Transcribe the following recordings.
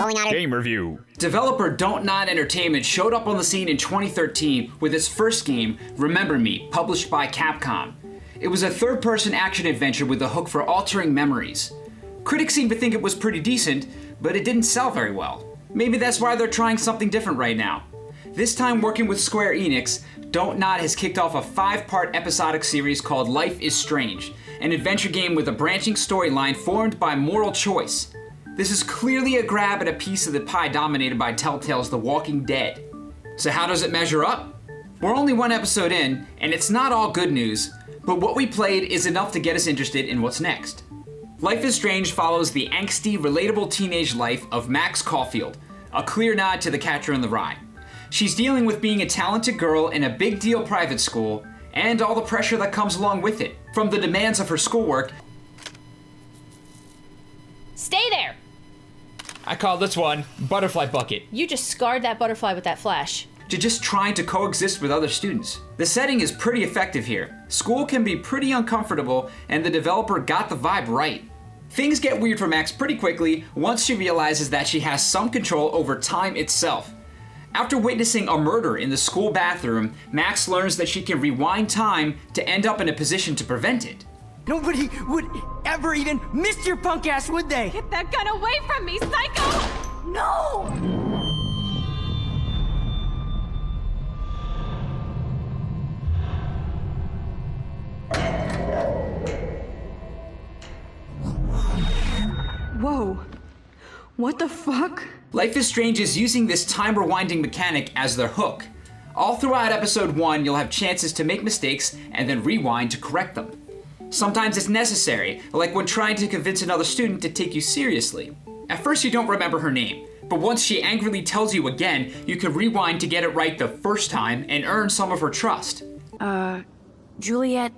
Bowlingotter. Game review. Developer Dontnod Entertainment showed up on the scene in 2013 with its first game, Remember Me, published by Capcom. It was a third-person action adventure with a hook for altering memories. Critics seem to think it was pretty decent, but it didn't sell very well. Maybe that's why they're trying something different right now. This time working with Square Enix, Dontnod has kicked off a 5-part episodic series called Life is Strange, an adventure game with a branching storyline formed by moral choice. This is clearly a grab at a piece of the pie dominated by Telltale's The Walking Dead. So how does it measure up? We're only one episode in, and it's not all good news, but what we played is enough to get us interested in what's next. Life is Strange follows the angsty, relatable teenage life of Max Caulfield, a clear nod to The Catcher in the Rye. She's dealing with being a talented girl in a big deal private school, and all the pressure that comes along with it, from the demands of her schoolwork. Stay there! I call this one Butterfly Bucket. You just scarred that butterfly with that flash. To just trying to coexist with other students. The setting is pretty effective here. School can be pretty uncomfortable, and the developer got the vibe right. Things get weird for Max pretty quickly once she realizes that she has some control over time itself. After witnessing a murder in the school bathroom, Max learns that she can rewind time to end up in a position to prevent it. Nobody would ever even miss your punk ass, would they? Get that gun away from me, psycho! No! Whoa. What the fuck? Life is Strange is using this time rewinding mechanic as their hook. All throughout episode 1, you'll have chances to make mistakes and then rewind to correct them. Sometimes it's necessary, like when trying to convince another student to take you seriously. At first you don't remember her name, but once she angrily tells you again, you can rewind to get it right the first time and earn some of her trust. Juliet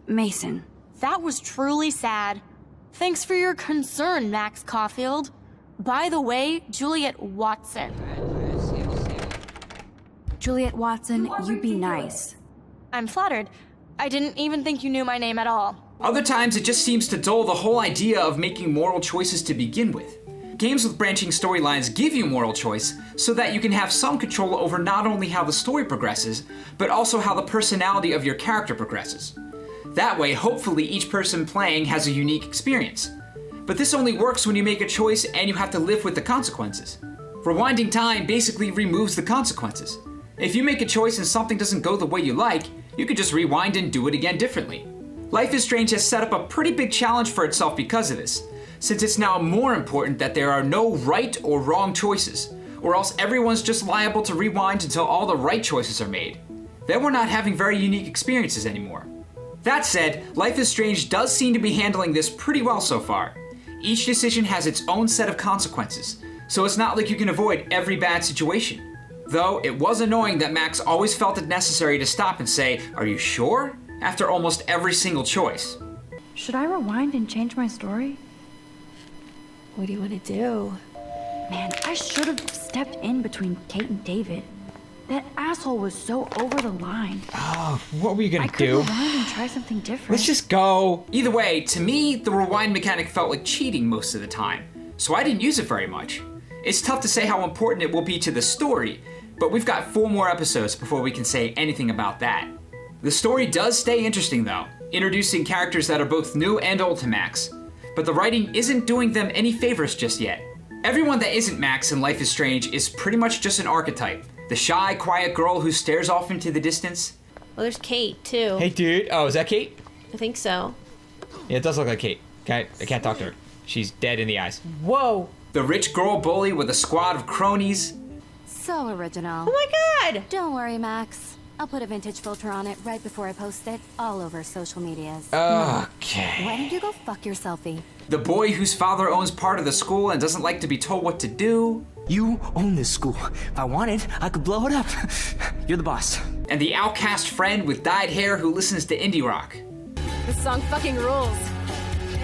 Mason. That was truly sad. Thanks for your concern, Max Caulfield. By the way, Juliet Watson. Juliet Watson, you be nice. I'm flattered. I didn't even think you knew my name at all. Other times it just seems to dull the whole idea of making moral choices to begin with. Games with branching storylines give you moral choice so that you can have some control over not only how the story progresses, but also how the personality of your character progresses. That way, hopefully each person playing has a unique experience. But this only works when you make a choice and you have to live with the consequences. Rewinding time basically removes the consequences. If you make a choice and something doesn't go the way you like, you could just rewind and do it again differently. Life is Strange has set up a pretty big challenge for itself because of this, since it's now more important that there are no right or wrong choices, or else everyone's just liable to rewind until all the right choices are made. Then we're not having very unique experiences anymore. That said, Life is Strange does seem to be handling this pretty well so far. Each decision has its own set of consequences, so it's not like you can avoid every bad situation. Though it was annoying that Max always felt it necessary to stop and say, "Are you sure?" after almost every single choice. Should I rewind and change my story? What do you want to do? Man, I should have stepped in between Kate and David. That asshole was so over the line. Oh, what were you gonna I could do? rewind and try something different. Let's just go. Either way, to me, the rewind mechanic felt like cheating most of the time, so I didn't use it very much. It's tough to say how important it will be to the story, but we've got 4 more episodes before we can say anything about that. The story does stay interesting though, introducing characters that are both new and old to Max, but the writing isn't doing them any favors just yet. Everyone that isn't Max in Life is Strange is pretty much just an archetype. The shy, quiet girl who stares off into the distance. Well, there's Kate, too. Hey, dude. Oh, is that Kate? I think so. Yeah, it does look like Kate. I can't talk to her. She's dead in the eyes. Whoa. The rich girl bully with a squad of cronies. So original. Oh my god! Don't worry, Max. I'll put a vintage filter on it right before I post it all over social medias. Okay. Why don't you go fuck your selfie? The boy whose father owns part of the school and doesn't like to be told what to do. You own this school. If I wanted, I could blow it up. You're the boss. And the outcast friend with dyed hair who listens to indie rock. This song fucking rules.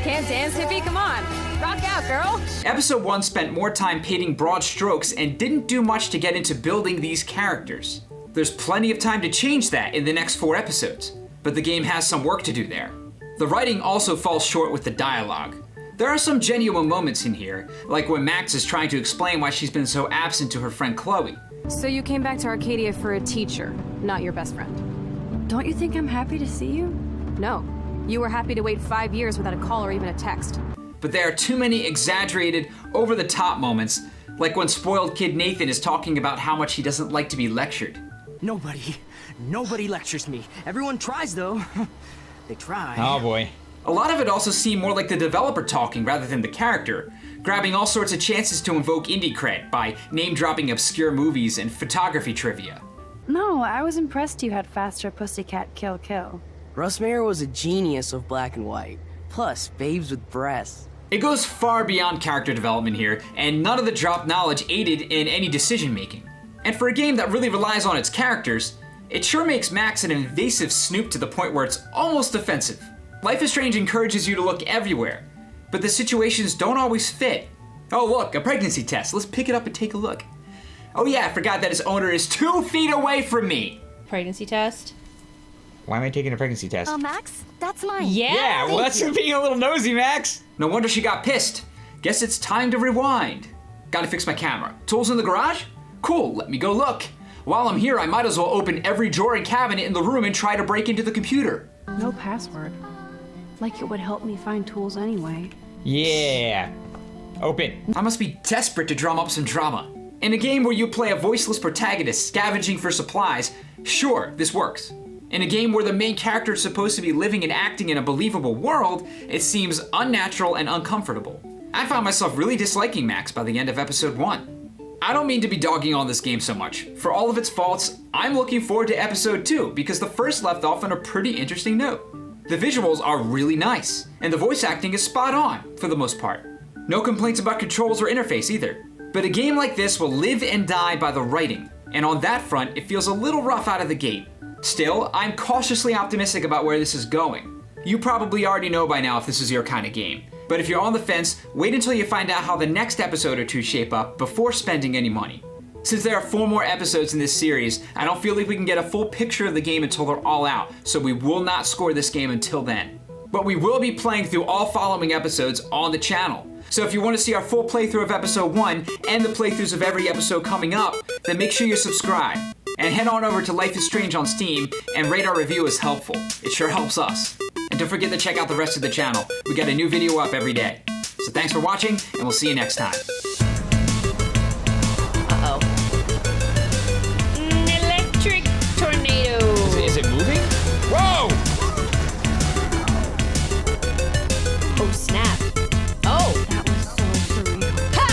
Can't dance, hippie? Come on. Rock out, girl. Episode 1 spent more time painting broad strokes and didn't do much to get into building these characters. There's plenty of time to change that in the next 4 episodes, but the game has some work to do there. The writing also falls short with the dialogue. There are some genuine moments in here, like when Max is trying to explain why she's been so absent to her friend Chloe. So you came back to Arcadia for a teacher, not your best friend. Don't you think I'm happy to see you? No. You were happy to wait 5 years without a call or even a text. But there are too many exaggerated, over-the-top moments, like when spoiled kid Nathan is talking about how much he doesn't like to be lectured. Nobody lectures me. Everyone tries, though. They try. Oh boy. A lot of it also seemed more like the developer talking rather than the character, grabbing all sorts of chances to invoke indie cred by name-dropping obscure movies and photography trivia. No, I was impressed you had faster Pussycat Kill Kill. Russ Meyer was a genius of black and white. Plus, babes with breasts. It goes far beyond character development here, and none of the dropped knowledge aided in any decision-making. And for a game that really relies on its characters, it sure makes Max an invasive snoop to the point where it's almost offensive. Life is Strange encourages you to look everywhere, but the situations don't always fit. Oh look, a pregnancy test. Let's pick it up and take a look. Oh yeah, I forgot that its owner is 2 feet away from me. Pregnancy test? Why am I taking a pregnancy test? Oh, Max, that's mine. Yeah, well, that's being a little nosy, Max. No wonder she got pissed. Guess it's time to rewind. Gotta fix my camera. Tools in the garage? Cool, let me go look. While I'm here, I might as well open every drawer and cabinet in the room and try to break into the computer. No password. Like it would help me find tools anyway. Yeah. Open. I must be desperate to drum up some drama. In a game where you play a voiceless protagonist scavenging for supplies, sure, this works. In a game where the main character is supposed to be living and acting in a believable world, it seems unnatural and uncomfortable. I found myself really disliking Max by the end of episode 1. I don't mean to be dogging on this game so much. For all of its faults, I'm looking forward to episode 2 because the first left off on a pretty interesting note. The visuals are really nice, and the voice acting is spot on, for the most part. No complaints about controls or interface either. But a game like this will live and die by the writing, and on that front, it feels a little rough out of the gate. Still, I'm cautiously optimistic about where this is going. You probably already know by now if this is your kind of game, but if you're on the fence, wait until you find out how the next episode or two shape up before spending any money. Since there are 4 more episodes in this series, I don't feel like we can get a full picture of the game until they're all out, so we will not score this game until then. But we will be playing through all following episodes on the channel. So if you want to see our full playthrough of episode 1 and the playthroughs of every episode coming up, then make sure you subscribe. And head on over to Life is Strange on Steam and rate our review as helpful. It sure helps us. And don't forget to check out the rest of the channel. We got a new video up every day. So thanks for watching, and we'll see you next time. Uh-oh. Electric tornado. Is it moving? Whoa! Oh, snap. Oh! That was so surreal. Ha!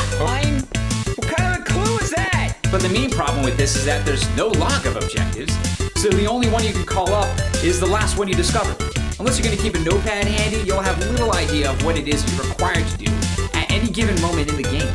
What kind of a clue is that? But the main problem with this is that there's no log of objectives, so the only one you can call up is the last one you discover. Unless you're going to keep a notepad handy, you'll have little idea of what it is you're required to do at any given moment in the game.